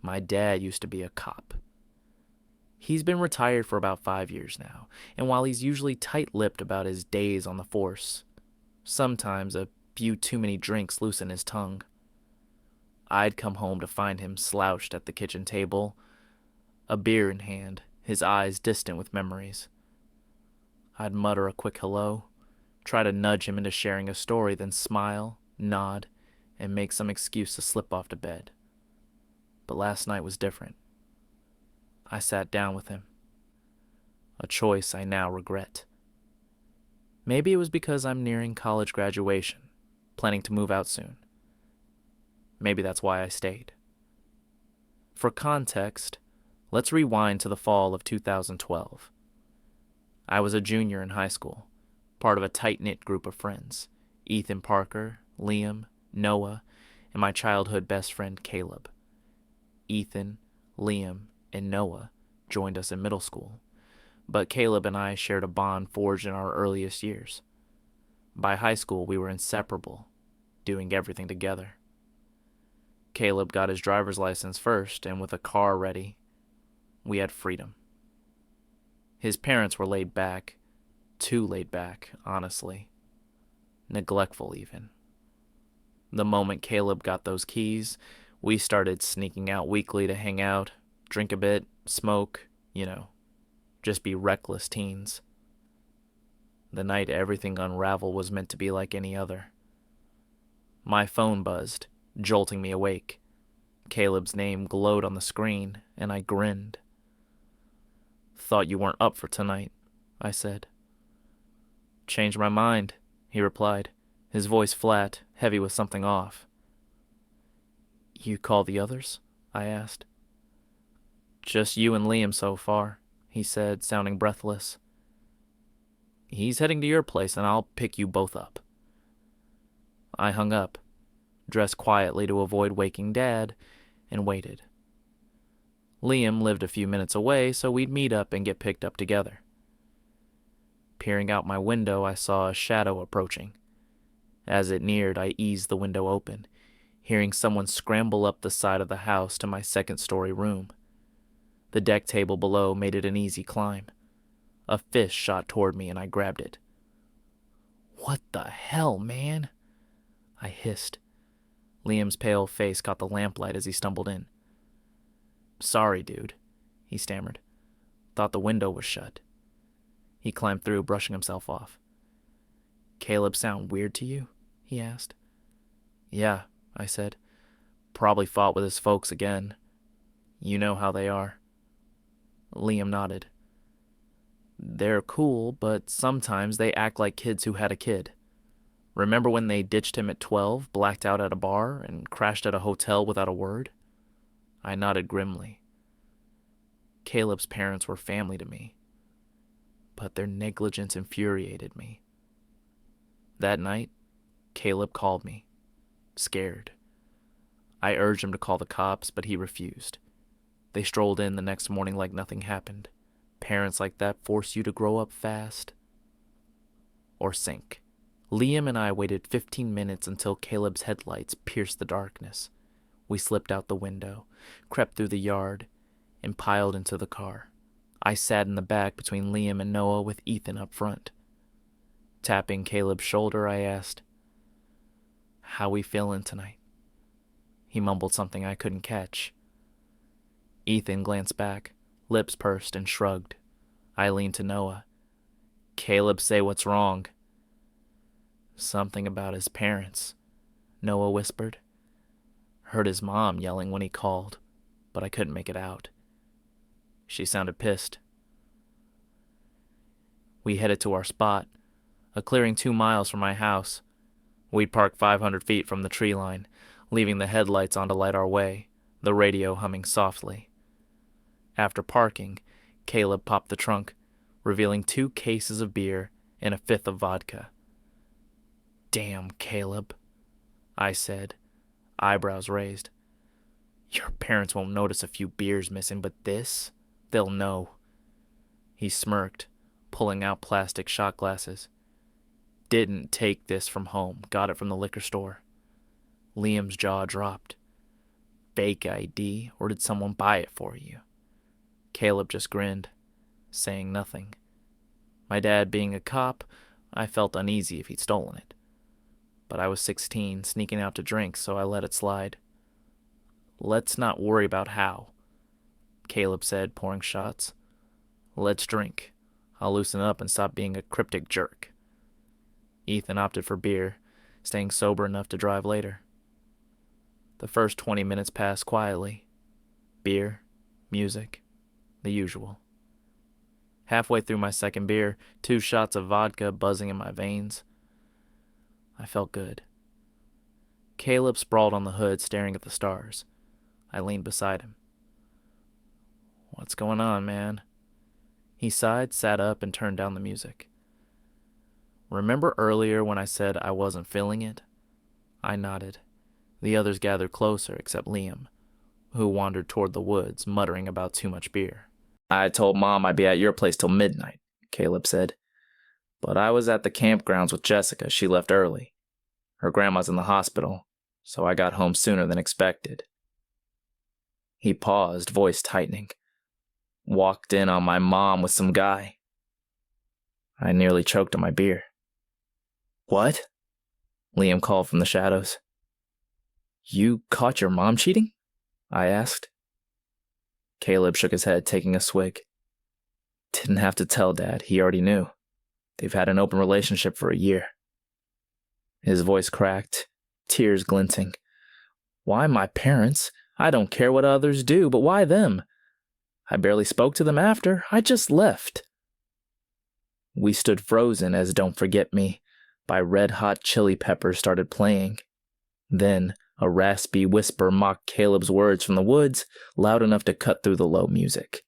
My dad used to be a cop. He's been retired for about 5 years now, and while he's usually tight-lipped about his days on the force, sometimes a few too many drinks loosen his tongue. I'd come home to find him slouched at the kitchen table, a beer in hand, his eyes distant with memories. I'd mutter a quick hello, try to nudge him into sharing a story, then smile, nod, and make some excuse to slip off to bed. But last night was different. I sat down with him, a choice I now regret. Maybe it was because I'm nearing college graduation, planning to move out soon. Maybe that's why I stayed. For context, let's rewind to the fall of 2012. I was a junior in high school, part of a tight-knit group of friends: Ethan Parker, Liam, Noah, and my childhood best friend Caleb. Ethan, Liam, and Noah joined us in middle school, but Caleb and I shared a bond forged in our earliest years. By high school, we were inseparable, doing everything together. Caleb got his driver's license first, and with a car ready, we had freedom. His parents were laid back, too laid back, honestly. Neglectful, even. The moment Caleb got those keys, we started sneaking out weekly to hang out, drink a bit, smoke, just be reckless teens. The night everything unraveled was meant to be like any other. My phone buzzed, jolting me awake. Caleb's name glowed on the screen, and I grinned. "Thought you weren't up for tonight," I said. "Changed my mind," he replied, his voice flat, heavy with something off. "You call the others?" I asked. "Just you and Liam so far," he said, sounding breathless. "He's heading to your place, and I'll pick you both up." I hung up, dressed quietly to avoid waking Dad, and waited. Liam lived a few minutes away, so we'd meet up and get picked up together. Peering out my window, I saw a shadow approaching. As it neared, I eased the window open, hearing someone scramble up the side of the house to my second-story room. The deck table below made it an easy climb. A fist shot toward me, and I grabbed it. "What the hell, man?" I hissed. Liam's pale face caught the lamplight as he stumbled in. "Sorry, dude," he stammered. "Thought the window was shut." He climbed through, brushing himself off. "Caleb sound weird to you?" he asked. "Yeah," I said. "Probably fought with his folks again. You know how they are." Liam nodded. "They're cool, but sometimes they act like kids who had a kid. Remember when they ditched him at 12, blacked out at a bar, and crashed at a hotel without a word?" I nodded grimly. Caleb's parents were family to me, but their negligence infuriated me. That night, Caleb called me, scared. I urged him to call the cops, but he refused. They strolled in the next morning like nothing happened. Parents like that force you to grow up fast or sink. Liam and I waited 15 minutes until Caleb's headlights pierced the darkness. We slipped out the window, crept through the yard, and piled into the car. I sat in the back between Liam and Noah with Ethan up front. Tapping Caleb's shoulder, I asked, "How we feeling tonight?" He mumbled something I couldn't catch. Ethan glanced back, lips pursed, and shrugged. I leaned to Noah. "Caleb, say what's wrong." "Something about his parents," Noah whispered. "Heard his mom yelling when he called, but I couldn't make it out. She sounded pissed." We headed to our spot, a clearing 2 miles from my house. We'd parked 500 feet from the tree line, leaving the headlights on to light our way, the radio humming softly. After parking, Caleb popped the trunk, revealing 2 cases of beer and a fifth of vodka. "Damn, Caleb," I said, eyebrows raised. "Your parents won't notice a few beers missing, but this, they'll know." He smirked, pulling out plastic shot glasses. "Didn't take this from home, got it from the liquor store." Liam's jaw dropped. fake ID, or did someone buy it for you? Caleb just grinned, saying nothing. My dad being a cop, I felt uneasy if he'd stolen it. But I was 16, sneaking out to drink, so I let it slide. Let's not worry about how, Caleb said, pouring shots. Let's drink. I'll loosen up and stop being a cryptic jerk. Ethan opted for beer, staying sober enough to drive later. The first 20 minutes passed quietly. Beer, music, the usual. Halfway through my second beer, 2 shots of vodka buzzing in my veins, I felt good. Caleb sprawled on the hood, staring at the stars. I leaned beside him. What's going on, man? He sighed, sat up, and turned down the music. Remember earlier when I said I wasn't feeling it? I nodded. The others gathered closer, except Liam, who wandered toward the woods, muttering about too much beer. I told Mom I'd be at your place till midnight, Caleb said. But I was at the campgrounds with Jessica. She left early. Her grandma's in the hospital, so I got home sooner than expected. He paused, voice tightening. Walked in on my mom with some guy. I nearly choked on my beer. What? Liam called from the shadows. You caught your mom cheating? I asked. Caleb shook his head, taking a swig. Didn't have to tell Dad, he already knew. They've had an open relationship for a year. His voice cracked, tears glinting. Why my parents? I don't care what others do, but why them? I barely spoke to them after. I just left. We stood frozen as Don't Forget Me by Red Hot Chili Peppers started playing. Then a raspy whisper mocked Caleb's words from the woods, loud enough to cut through the low music.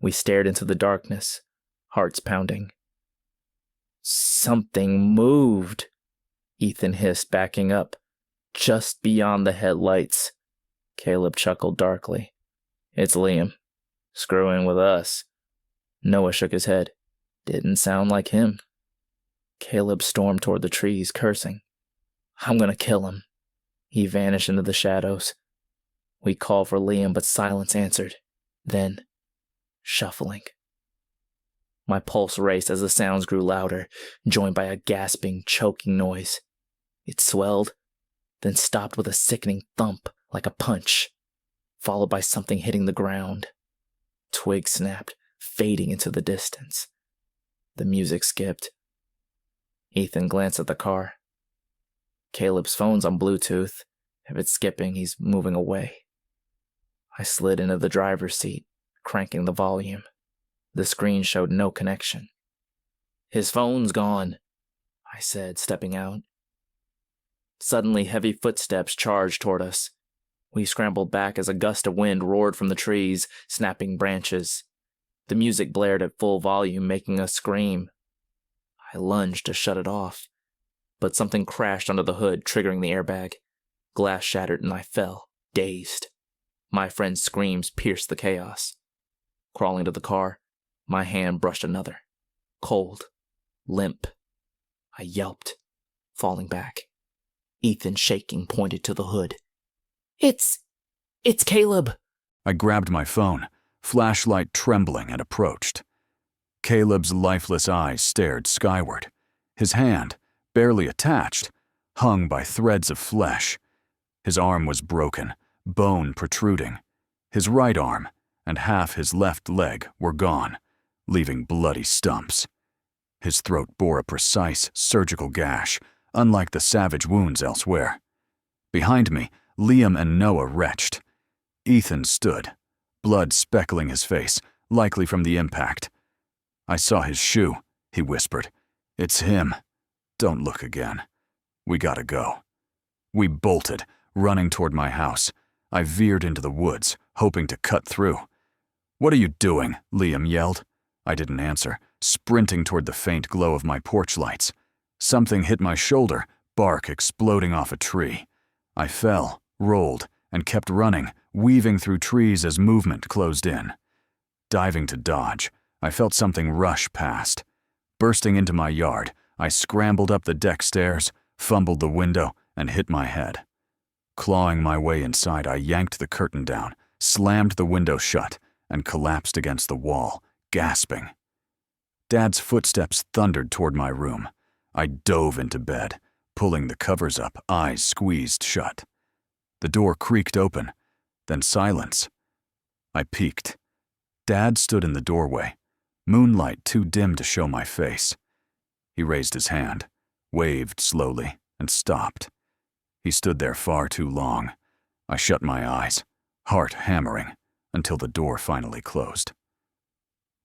We stared into the darkness, hearts pounding. Something moved, Ethan hissed, backing up. Just beyond the headlights. Caleb chuckled darkly. It's Liam. Screwing with us. Noah shook his head. Didn't sound like him. Caleb stormed toward the trees, cursing. I'm gonna kill him. He vanished into the shadows. We called for Liam, but silence answered. Then, shuffling. My pulse raced as the sounds grew louder, joined by a gasping, choking noise. It swelled, then stopped with a sickening thump like a punch, followed by something hitting the ground. Twigs snapped, fading into the distance. The music skipped. Ethan glanced at the car. Caleb's phone's on Bluetooth. If it's skipping, he's moving away. I slid into the driver's seat, cranking the volume. The screen showed no connection. His phone's gone, I said, stepping out. Suddenly, heavy footsteps charged toward us. We scrambled back as a gust of wind roared from the trees, snapping branches. The music blared at full volume, making us scream. I lunged to shut it off, but something crashed under the hood, triggering the airbag. Glass shattered and I fell, dazed. My friend's screams pierced the chaos. Crawling to the car, my hand brushed another. Cold, limp. I yelped, falling back. Ethan, shaking, pointed to the hood. It's Caleb. I grabbed my phone, flashlight trembling, and approached. Caleb's lifeless eyes stared skyward. His hand, barely attached, hung by threads of flesh. His arm was broken, bone protruding. His right arm and half his left leg were gone, leaving bloody stumps. His throat bore a precise surgical gash, unlike the savage wounds elsewhere. Behind me, Liam and Noah retched. Ethan stood, blood speckling his face, likely from the impact. I saw his shoe, he whispered. It's him. Don't look again. We gotta go. We bolted, running toward my house. I veered into the woods, hoping to cut through. What are you doing? Liam yelled. I didn't answer, sprinting toward the faint glow of my porch lights. Something hit my shoulder, bark exploding off a tree. I fell, rolled, and kept running, weaving through trees as movement closed in. Diving to dodge, I felt something rush past. Bursting into my yard, I scrambled up the deck stairs, fumbled the window, and hit my head. Clawing my way inside, I yanked the curtain down, slammed the window shut, and collapsed against the wall, gasping. Dad's footsteps thundered toward my room. I dove into bed, pulling the covers up, eyes squeezed shut. The door creaked open, then silence. I peeked. Dad stood in the doorway, moonlight too dim to show my face. He raised his hand, waved slowly, and stopped. He stood there far too long. I shut my eyes, heart hammering, until the door finally closed.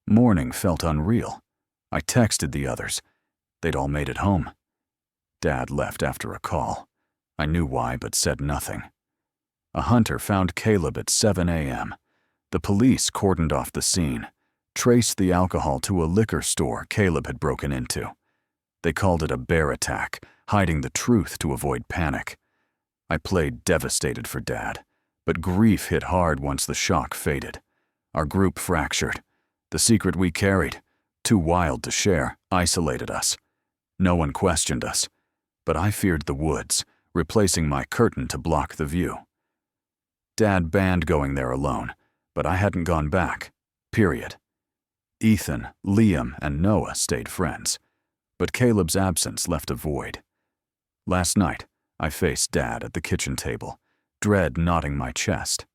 Morning felt unreal. I texted the others. They'd all made it home. Dad left after a call. I knew why, but said nothing. A hunter found Caleb at 7 a.m. The police cordoned off the scene, traced the alcohol to a liquor store Caleb had broken into. They called it a bear attack, hiding the truth to avoid panic. I played devastated for Dad, but grief hit hard once the shock faded. Our group fractured. The secret we carried, too wild to share, isolated us. No one questioned us, but I feared the woods, replacing my curtain to block the view. Dad banned going there alone, but I hadn't gone back, period. Ethan, Liam, and Noah stayed friends, but Caleb's absence left a void. Last night, I faced Dad at the kitchen table, dread knotting my chest.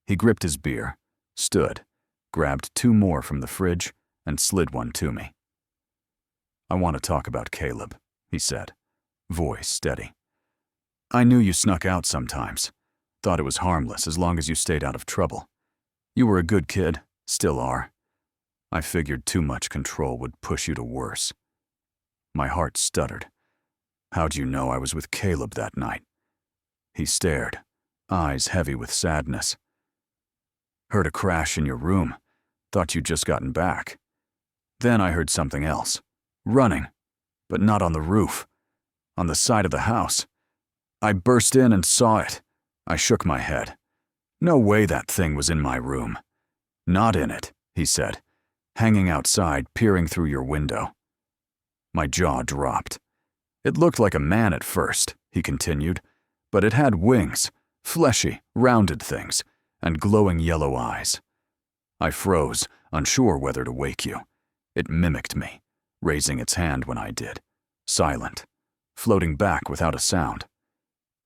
He gripped his beer, stood, grabbed 2 more from the fridge, and slid one to me. "I want to talk about Caleb," he said, voice steady. "I knew you snuck out sometimes. Thought it was harmless as long as you stayed out of trouble. You were a good kid, still are. I figured too much control would push you to worse." My heart stuttered. "How'd you know I was with Caleb that night?" He stared, eyes heavy with sadness. "Heard a crash in your room. Thought you'd just gotten back. Then I heard something else. Running, but not on the roof. On the side of the house. I burst in and saw it." I shook my head. "No way that thing was in my room." "Not in it," he said, "hanging outside, peering through your window." My jaw dropped. "It looked like a man at first," he continued, "but it had wings, fleshy, rounded things, and glowing yellow eyes." I froze, unsure whether to wake you. It mimicked me, raising its hand when I did, silent, floating back without a sound.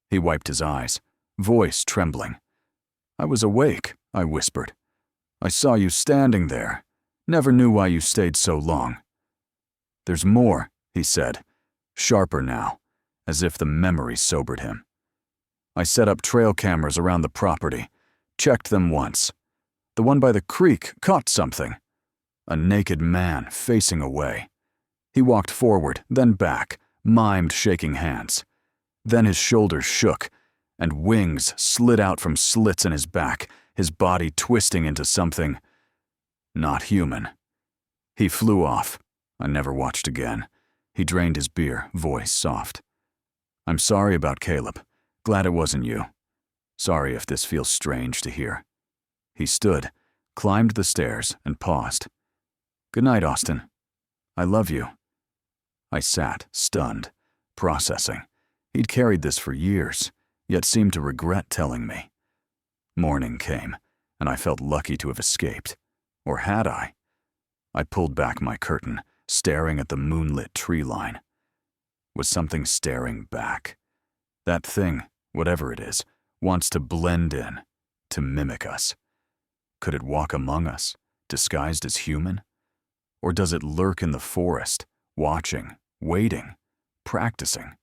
He wiped his eyes, voice trembling. "I was awake," I whispered. "I saw you standing there. Never knew why you stayed so long." "There's more," he said, sharper now, as if the memory sobered him. "I set up trail cameras around the property, checked them once. The one by the creek caught something. A naked man facing away. He walked forward, then back, mimed shaking hands. Then his shoulders shook, and wings slid out from slits in his back, his body twisting into something not human. He flew off. I never watched again." He drained his beer, voice soft. "I'm sorry about Caleb. Glad it wasn't you. Sorry if this feels strange to hear." He stood, climbed the stairs, and paused. "Good night, Austin. I love you." I sat, stunned, processing. He'd carried this for years, yet seemed to regret telling me. Morning came, and I felt lucky to have escaped. Or had I? I pulled back my curtain, staring at the moonlit tree line. Was something staring back? That thing, whatever it is, wants to blend in, to mimic us. Could it walk among us, disguised as human? Or does it lurk in the forest, watching, waiting, practicing?